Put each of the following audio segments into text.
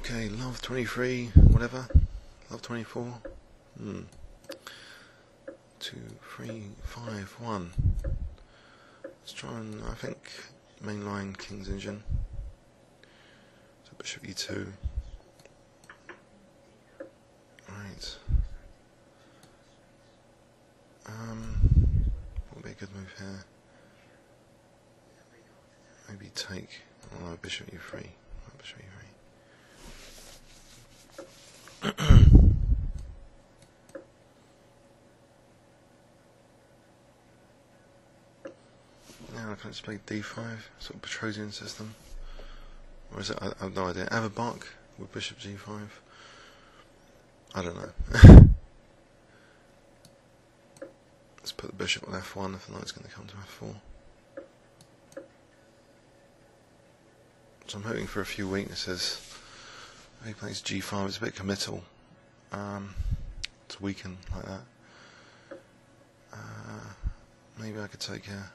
Okay, love23, whatever, love24. 2, 3, 5, 1. Let's try and, I think, mainline King's engine. So bishop e2. Right. What would be a good move here? Maybe take. Oh, bishop e3. Bishop e3. Now I can just play d5, sort of Petrosian system. Or is it? I have no idea. Have a buck with bishop g5. I don't know. Let's put the bishop on f1 if the knight's going to come to f4. So I'm hoping for a few weaknesses. He plays g5, it's a bit committal to weaken like that. Maybe I could take here.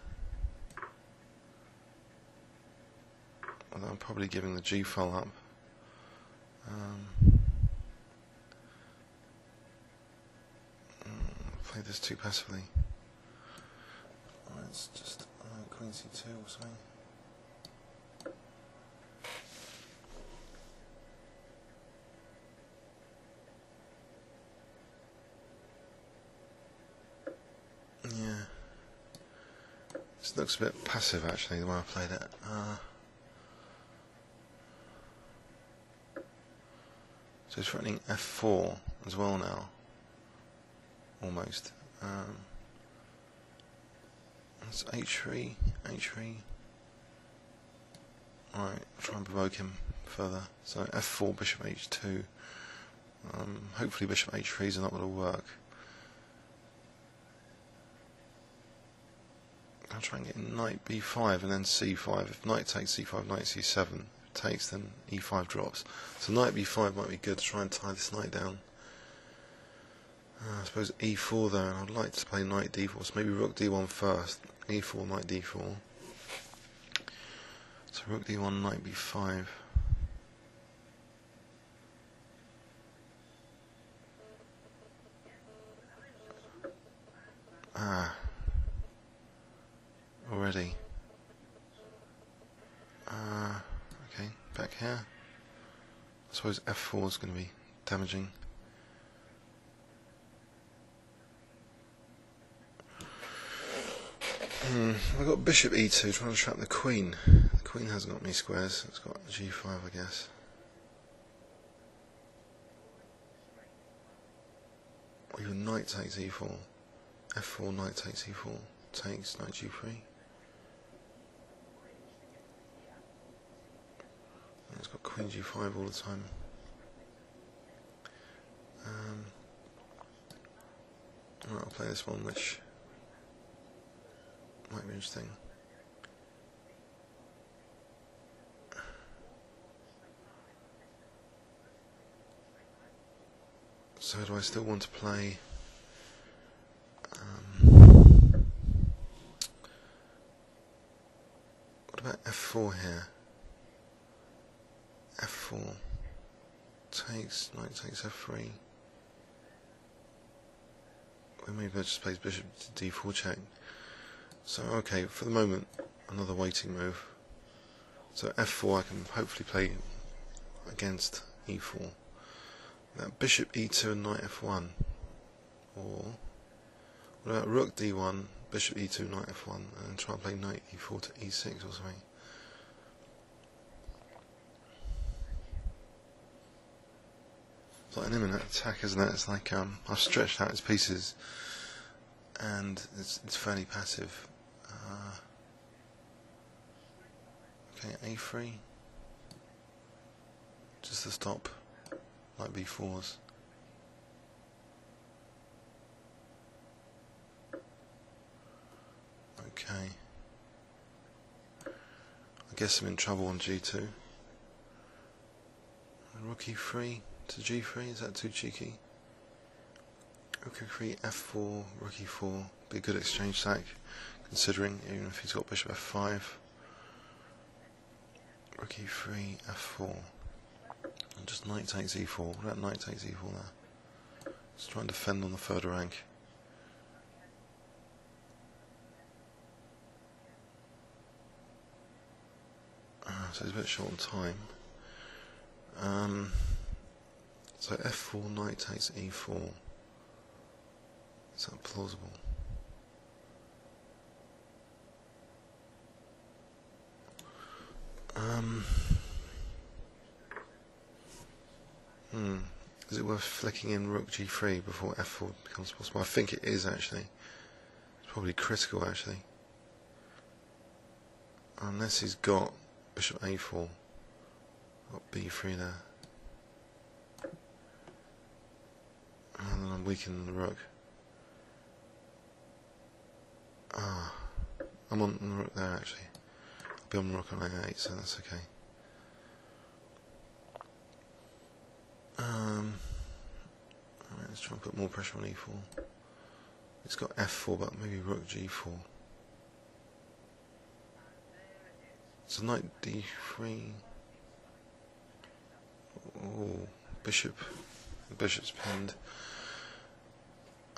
Although I'm probably giving the g file up. Play this too passively. Let's just queen c2 or something. Yeah. This looks a bit passive actually, the way I played it. So he's threatening f4 as well now. Almost. That's h3, h3. Alright, I'll try and provoke him further. So f4, bishop h2. Hopefully bishop h3 is not going to work. I'll try and get knight b5 and then c5. If knight takes c5, knight c7. If it takes, then e5 drops. So knight b5 might be good to try and tie this knight down. I suppose e4 though, and I'd like to play knight d4, so maybe rook d1 first, e4, knight d4. So rook d1, knight b5. Already. Okay, back here. I suppose f4 is going to be damaging. I've got bishop e2 trying to trap the queen. The queen hasn't got any squares, it's got g5 I guess. Or even knight takes e4. f4, knight takes e4. Takes knight g3. And it's got queen g5 all the time. Alright, I'll play this one which might be interesting. So do I still want to play what about f4 here? f4 takes, knight takes f3. Or maybe I just plays bishop to d4 check. So okay, for the moment, another waiting move. So f4 I can hopefully play against e4. Now bishop e2 and knight f1. Or what about rook d1, bishop e2, knight f1, and try and play knight e4 to e6 or something. It's like an imminent attack, isn't it? It's like I've stretched out his pieces, and it's fairly passive. Okay, a3, just to stop like b4s. Okay, I guess I'm in trouble on g2. And rook e3 to g3, is that too cheeky? Rook e3, f4, rook e4, be a good exchange sack, considering even if he's got bishop f5. Rook e3, f4. And just knight takes e4. What about knight takes e4 there? Let's try and defend on the third rank. So it's a bit short on time. So f4, knight takes e4. Is that plausible? Is it worth flicking in rook g3 before f4 becomes possible? I think it is actually. It's probably critical actually. Unless he's got bishop a4. Got b3 there. And then I'm weakening the rook. I'm on the rook there actually. I'll be on the rook on a8, so that's okay. Alright, let's try and put more pressure on e4. It's got f4, but maybe rook g4. So knight d3. Oh, bishop. The bishop's pinned.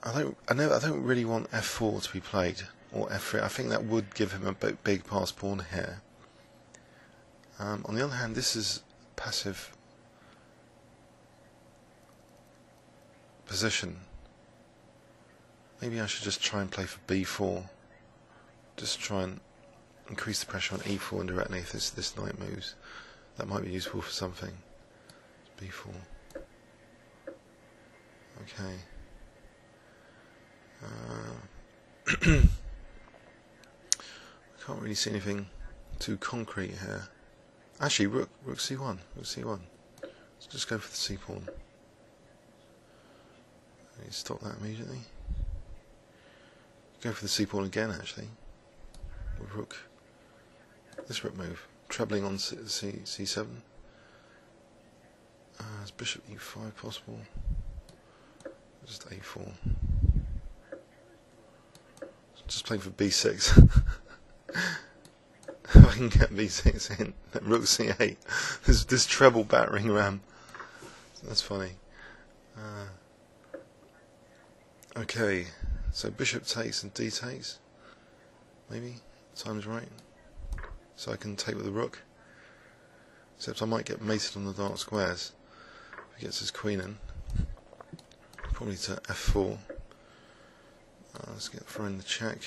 I don't really want f4 to be played, or f3. I think that would give him a big pass pawn here. On the other hand, this is passive position. Maybe I should just try and play for b4. Just try and increase the pressure on e4 indirectly if this knight moves. That might be useful for something. b4. Okay. I can't really see anything too concrete here. Actually, rook c1. Rook c1. Let's just go for the c pawn. Stop that immediately. Go for the c pawn again, actually. With rook. This rook move. Trebling on c7. Is bishop e5 possible? Just a4. Just playing for b6. If I can get b6 in, rook c8. This treble battering ram. That's funny. Okay, so bishop takes and d takes. Maybe time's right. So I can take with the rook. Except I might get mated on the dark squares. If he gets his queen in. Probably to f4. Let's get throwing the check.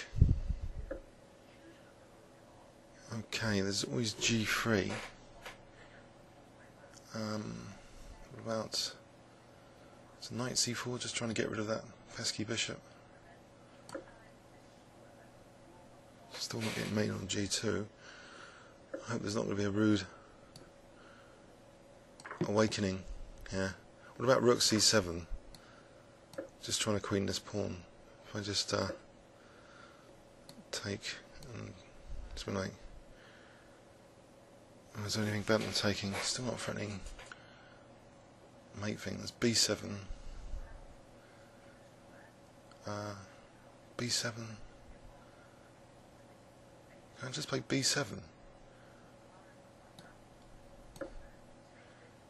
Okay, there's always g3. What about so knight c4, just trying to get rid of that pesky bishop. Still not getting made on g2. I hope there's not going to be a rude awakening here. What about rook c7? Just trying to queen this pawn. If I just take and it's been like, is there anything better than taking? Still not threatening mate thing. There's b7. b7. Can I just play b7?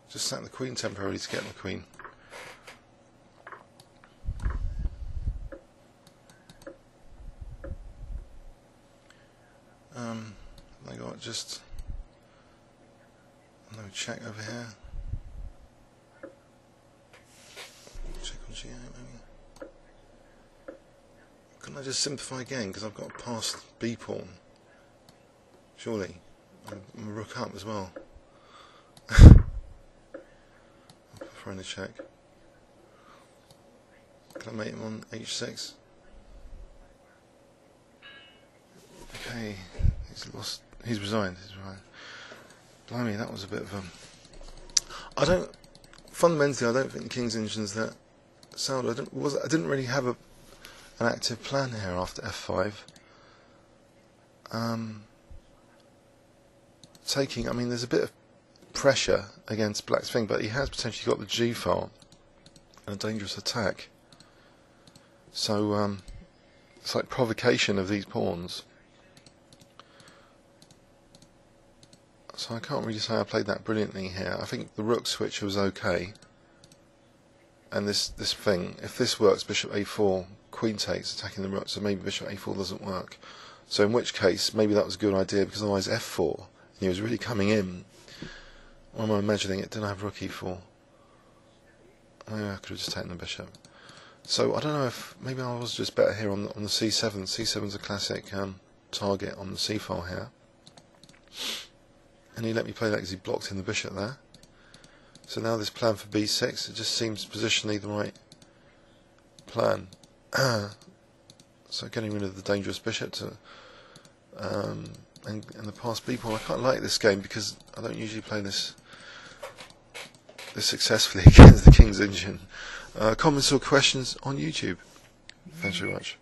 Just sack the queen temporarily to get my queen. I got just no check over here. Check on G8 maybe. Couldn't I just simplify again because I've got a passed B pawn? Surely. I'm a rook up as well. I'm throwing a check. Can I mate him on h6? Okay, he's lost. He's resigned. Blimey, that was a bit of a. Fundamentally, I don't think the King's Engine's that sound. I didn't really have an active plan here after f5. Taking. I mean, there's a bit of pressure against Black's thing, but he has potentially got the G file and a dangerous attack. So it's like provocation of these pawns. So I can't really say I played that brilliantly here. I think the rook switch was okay. And this thing, if this works, bishop a4, queen takes, attacking the rook, so maybe bishop a4 doesn't work. So in which case, maybe that was a good idea, because otherwise f4, and he was really coming in. Or am I imagining it? Didn't I have rook e4? Maybe I could have just taken the bishop. So I don't know if, maybe I was just better here on the c7. c7's a classic target on the c file here. And he let me play that because he blocked in the bishop there. So now this plan for b6, it just seems positionally the right plan. So getting rid of the dangerous bishop to and the pass b pawn. I quite like this game because I don't usually play this successfully against the King's Engine. Comments or questions on YouTube. Thanks very much.